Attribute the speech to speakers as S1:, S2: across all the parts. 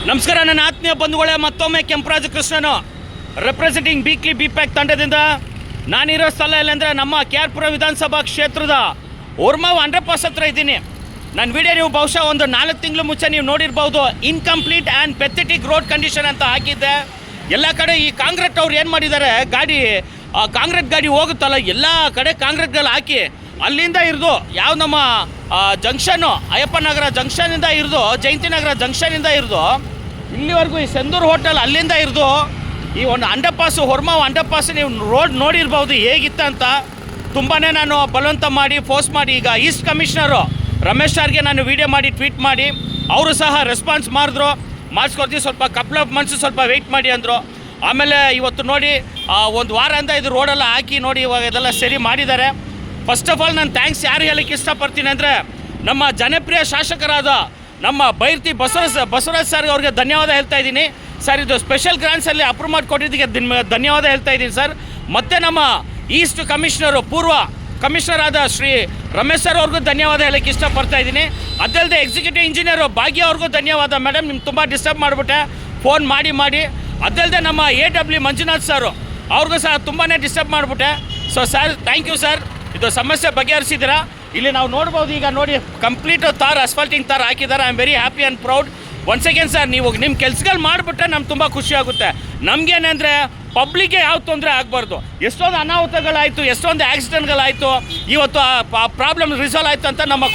S1: ನಮಸ್ಕಾರ ನನ್ನ ಆತ್ಮೀಯ ಬಂಧುಗಳೇ, ಮತ್ತೊಮ್ಮೆ ಕೆಂಪರಾಜು ಕೃಷ್ಣನು ರೆಪ್ರೆಸೆಂಟಿಂಗ್ ಬೀಕ್ಲಿ ಬಿಪ್ಯಾಕ್ ತಂಡದಿಂದ ನಾನಿರೋ ಸ್ಥಳ ಎಲ್ಲಂದರೆ ನಮ್ಮ KR-ಪುರ ವಿಧಾನಸಭಾ ಕ್ಷೇತ್ರದ ಓರ್ಮಾವ್ ಅಂಡರ್ಪಾಸ್ ಹತ್ರ ಇದ್ದೀನಿ. ನನ್ನ ವಿಡಿಯೋ ನೀವು ಬಹುಶಃ ಒಂದು 4 ತಿಂಗಳು ಮುಂಚೆ ನೀವು ನೋಡಿರ್ಬೋದು. Incomplete and pathetic road condition ಅಂತ ಹಾಕಿದ್ದೆ. ಎಲ್ಲ ಕಡೆ ಈ ಕಾಂಕ್ರೀಟ್ ಅವ್ರು ಏನು ಮಾಡಿದ್ದಾರೆ, ಕಾಂಕ್ರೀಟ್ ಗಾಡಿ ಹೋಗುತ್ತಲ್ಲ, ಎಲ್ಲ ಕಡೆ ಕಾಂಕ್ರೀಟ್ಗಳು ಹಾಕಿ ಅಲ್ಲಿಂದ ಇರಿದು ಯಾವ ನಮ್ಮ ಜಂಕ್ಷನ್ನು ಅಯ್ಯಪ್ಪ ನಗರ ಜಂಕ್ಷನಿಂದ ಇರಿದು ಜಯಂತಿ ನಗರ ಜಂಕ್ಷನಿಂದ ಇರಿದು ಇಲ್ಲಿವರೆಗೂ ಈ ಸೆಂದೂರು ಹೋಟೆಲ್ ಅಲ್ಲಿಂದ ಇರಿದು ಈ ಒಂದು ಅಂಡರ್ಪಾಸು ಹೊರ್ಮಾವ್ ಅಂಡರ್ಪಾಸ್ ನೀವು ರೋಡ್ ನೋಡಿರ್ಬೋದು ಹೇಗಿತ್ತಂತ. ತುಂಬಾ ನಾನು ಬಲವಂತ ಮಾಡಿ ಫೋರ್ಸ್ ಮಾಡಿ ಈಗ ಈಸ್ಟ್ ಕಮಿಷನರು ರಮೇಶ್ ಸರ್ಗೆ ನಾನು ವಿಡಿಯೋ ಮಾಡಿ ಟ್ವೀಟ್ ಮಾಡಿ ಅವರು ಸಹ ರೆಸ್ಪಾನ್ಸ್ ಮಾಡಿಸ್ಕೊಡ್ತೀವಿ, ಸ್ವಲ್ಪ ಕಪ್ಲ್ ಆಫ್ ಮಂತ್ಸ್ ಸ್ವಲ್ಪ ವೆಯ್ಟ್ ಮಾಡಿ ಅಂದರು. ಆಮೇಲೆ ಇವತ್ತು ನೋಡಿ ಒಂದು ವಾರದಿಂದ ಇದು ರೋಡೆಲ್ಲ ಹಾಕಿ ನೋಡಿ ಇವಾಗ ಇದೆಲ್ಲ ಸರಿ ಮಾಡಿದ್ದಾರೆ. ಫಸ್ಟ್ ಆಫ್ ಆಲ್ ನಾನು ಥ್ಯಾಂಕ್ಸ್ ಯಾರು ಹೇಳಕ್ಕೆ ಇಷ್ಟಪಡ್ತೀನಿ ಅಂದರೆ ನಮ್ಮ ಜನಪ್ರಿಯ ಶಾಸಕರಾದ ನಮ್ಮ ಬೈರ್ತಿ ಬಸವರಾಜ್ ಸರ್ ಅವ್ರಿಗೆ ಧನ್ಯವಾದ ಹೇಳ್ತಾ ಇದ್ದೀನಿ ಸರ್. ಇದು ಸ್ಪೆಷಲ್ ಗ್ರಾಂಟ್ಸಲ್ಲಿ ಅಪ್ರೂವ್ ಮಾಡಿಕೊಟ್ಟಿದ್ದಕ್ಕೆ ಧನ್ಯವಾದ ಹೇಳ್ತಾ ಇದ್ದೀನಿ ಸರ್. ಮತ್ತು ನಮ್ಮ ಈಸ್ಟ್ ಕಮಿಷನರು ಪೂರ್ವ ಕಮಿಷನರ್ ಆದ ಶ್ರೀ ರಮೇಶ್ ಸರ್ ಅವ್ರಿಗೂ ಧನ್ಯವಾದ ಹೇಳಕ್ಕೆ ಇಷ್ಟಪಡ್ತಾ ಇದ್ದೀನಿ. ಅದಲ್ಲದೆ ಎಕ್ಸಿಕ್ಯೂಟಿವ್ ಇಂಜಿನಿಯರು ಭಾಗ್ಯ ಅವ್ರಿಗೂ ಧನ್ಯವಾದ. ಮೇಡಮ್ ನಿಮ್ಗೆ ತುಂಬ ಡಿಸ್ಟರ್ಬ್ ಮಾಡಿಬಿಟ್ಟೆ ಫೋನ್ ಮಾಡಿ. ಅದಲ್ಲದೆ ನಮ್ಮ AW ಮಂಜುನಾಥ್ ಸರು ಅವ್ರಿಗೂ ಸಹ ತುಂಬಾ ಡಿಸ್ಟರ್ಬ್ ಮಾಡಿಬಿಟ್ಟೆ. So sir thank you sir, ಇದು ಸಮಸ್ಯೆ ಬಗೆಹರಿಸಿದ್ದೀರಾ. ಇಲ್ಲಿ ನಾವು ನೋಡ್ಬೋದು, ಈಗ ನೋಡಿ ಕಂಪ್ಲೀಟ್ ಅಸ್ಫಾಲ್ಟಿಂಗ್ ತಾರ್ ಹಾಕಿದ್ದಾರೆ. I am very happy and proud. Once again sir, ನೀವು ನಿಮ್ಮ ಕೆಲಸಗಳು ಮಾಡಿಬಿಟ್ರೆ ನಮ್ಗೆ ತುಂಬ ಖುಷಿ ಆಗುತ್ತೆ. ನಮಗೇನೆಂದರೆ ಪಬ್ಲಿಕ್ಗೆ ಯಾವ ತೊಂದರೆ ಆಗಬಾರ್ದು. ಎಷ್ಟೊಂದು ಅನಾಹುತಗಳಾಯಿತು, ಎಷ್ಟೊಂದು ಆಕ್ಸಿಡೆಂಟ್ಗಳಾಯಿತು, ಇವತ್ತು ಆ ಪ್ರಾಬ್ಲಮ್ ರಿಸಾಲ್ವ್ ಆಯಿತು ಅಂತ ನಮ್ಮ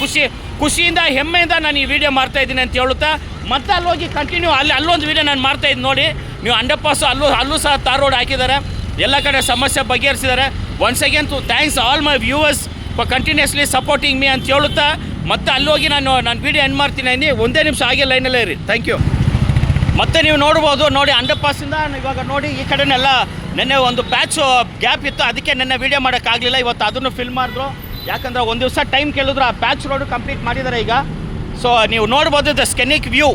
S1: ಖುಷಿಯಿಂದ ಹೆಮ್ಮೆಯಿಂದ ನಾನು ಈ ವಿಡಿಯೋ ಮಾಡ್ತಾಯಿದ್ದೀನಿ ಅಂತ ಹೇಳುತ್ತಾ, ಮತ್ತೆ ಅಲ್ಲೋಗಿ ಕಂಟಿನ್ಯೂ ಅಲ್ಲೊಂದು ವಿಡಿಯೋ ನಾನು ಮಾಡ್ತಾಯಿದ್ದು ನೋಡಿ. ನೀವು ಅಂಡರ್ಪಾಸು ಅಲ್ಲೂ ಸಹ ತಾರ್ ರೋಡ್ ಹಾಕಿದ್ದಾರೆ, ಎಲ್ಲ ಕಡೆ ಸಮಸ್ಯೆ ಬಗೆಹರಿಸಿದ್ದಾರೆ. Once again thanks all my viewers for continuously supporting me ಅಂತ ಹೇಳುತ್ತಾ, ಮತ್ತೆ ಅಲ್ಲೋಗಿ ನಾನು ವಿಡಿಯೋ ಎಂಡ್ ಮಾಡ್ತೀನಿ. ಒಂದೇ ನಿಮಿಷ ಹಾಗೆ ಲೈನಲ್ಲೇ ಇರಿ. Thank you. ಮತ್ತೆ ನೀವು ನೋಡ್ಬೋದು, ನೋಡಿ ಅಂಡರ್ಪಾಸಿಂದ ಇವಾಗ ನೋಡಿ ಈ ಕಡೆನೆಲ್ಲ ನೆನ್ನೆ ಒಂದು ಪ್ಯಾಚು ಗ್ಯಾಪ್ ಇತ್ತು, ಅದಕ್ಕೆ ನೆನ್ನೆ ವೀಡಿಯೋ ಮಾಡೋಕ್ಕಾಗಲಿಲ್ಲ. ಇವತ್ತು ಅದನ್ನು ಫಿಲ್ ಮಾಡಿದ್ರು, ಯಾಕಂದರೆ ಒಂದು ದಿವಸ ಟೈಮ್ ಕೇಳಿದ್ರು. ಆ ಪ್ಯಾಚ್ ರೋಡು ಕಂಪ್ಲೀಟ್ ಮಾಡಿದ್ದಾರೆ ಈಗ. ಸೊ ನೀವು ನೋಡ್ಬೋದು ದ ಸ್ಕೆನಿಕ್ ವ್ಯೂ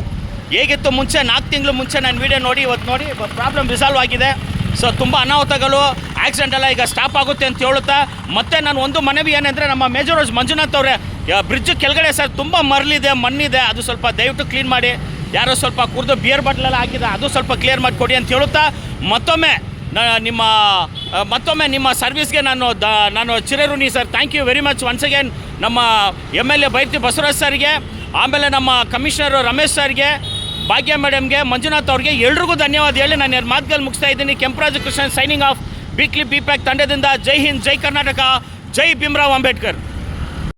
S1: ಹೇಗಿತ್ತು ಮುಂಚೆ 4 ತಿಂಗಳು ಮುಂಚೆ ನಾನು ವೀಡಿಯೋ ನೋಡಿ. ಇವತ್ತು ನೋಡಿ ಪ್ರಾಬ್ಲಮ್ ರಿಸಾಲ್ವ್ ಆಗಿದೆ. ಸೊ ತುಂಬ ಅನಾಹುತಗಳು ಆಕ್ಸಿಡೆಂಟ್ ಎಲ್ಲ ಈಗ ಸ್ಟಾಪ್ ಆಗುತ್ತೆ ಅಂತ ಹೇಳುತ್ತಾ, ಮತ್ತು ನಾನು ಒಂದು ಮನವಿ ಏನಂದರೆ ನಮ್ಮ ಮೇಜರ್ ಮಂಜುನಾಥ್ ಅವರೇ, ಬ್ರಿಡ್ಜ್ ಕೆಳಗಡೆ ಸರ್ ತುಂಬ ಮರಳಿದೆ, ಮಣ್ಣಿದೆ, ಅದು ಸ್ವಲ್ಪ ದಯವಿಟ್ಟು ಕ್ಲೀನ್ ಮಾಡಿ. ಯಾರೋ ಸ್ವಲ್ಪ ಕುಡಿದು ಬಿಯರ್ ಬಾಟ್ಲೆಲ್ಲ ಹಾಕಿದೆ, ಅದು ಸ್ವಲ್ಪ ಕ್ಲಿಯರ್ ಮಾಡಿಕೊಡಿ ಅಂತ ಹೇಳುತ್ತಾ, ಮತ್ತೊಮ್ಮೆ ನಿಮ್ಮ ಸರ್ವಿಸ್ಗೆ ನಾನು ಚಿರಋಣಿ sir. Thank you very much once again. ನಮ್ಮ MLA ಬೈರ್ತಿ ಬಸವರಾಜ್ ಸರ್ಗೆ, ಆಮೇಲೆ ನಮ್ಮ ಕಮಿಷನರು ರಮೇಶ್ ಸರ್ಗೆ, ಭಾಗ್ಯ ಮೇಡಮ್ಗೆ, ಮಂಜುನಾಥ್ ಅವ್ರಿಗೆ ಎಲ್ರಿಗೂ ಧನ್ಯವಾದ ಹೇಳಿ ನಾನು 2 ಮಾತುಗಳು ಮುಗಿಸ್ತಾ ಇದ್ದೀನಿ. Kemparaju Krishnan signing off ಬೀಕ್ಲಿ B PAC ತಂಡದಿಂದ. ಜೈ ಹಿಂದ್, ಜೈ ಕರ್ನಾಟಕ, ಜೈ ಭೀಮರಾವ್ ಅಂಬೇಡ್ಕರ್.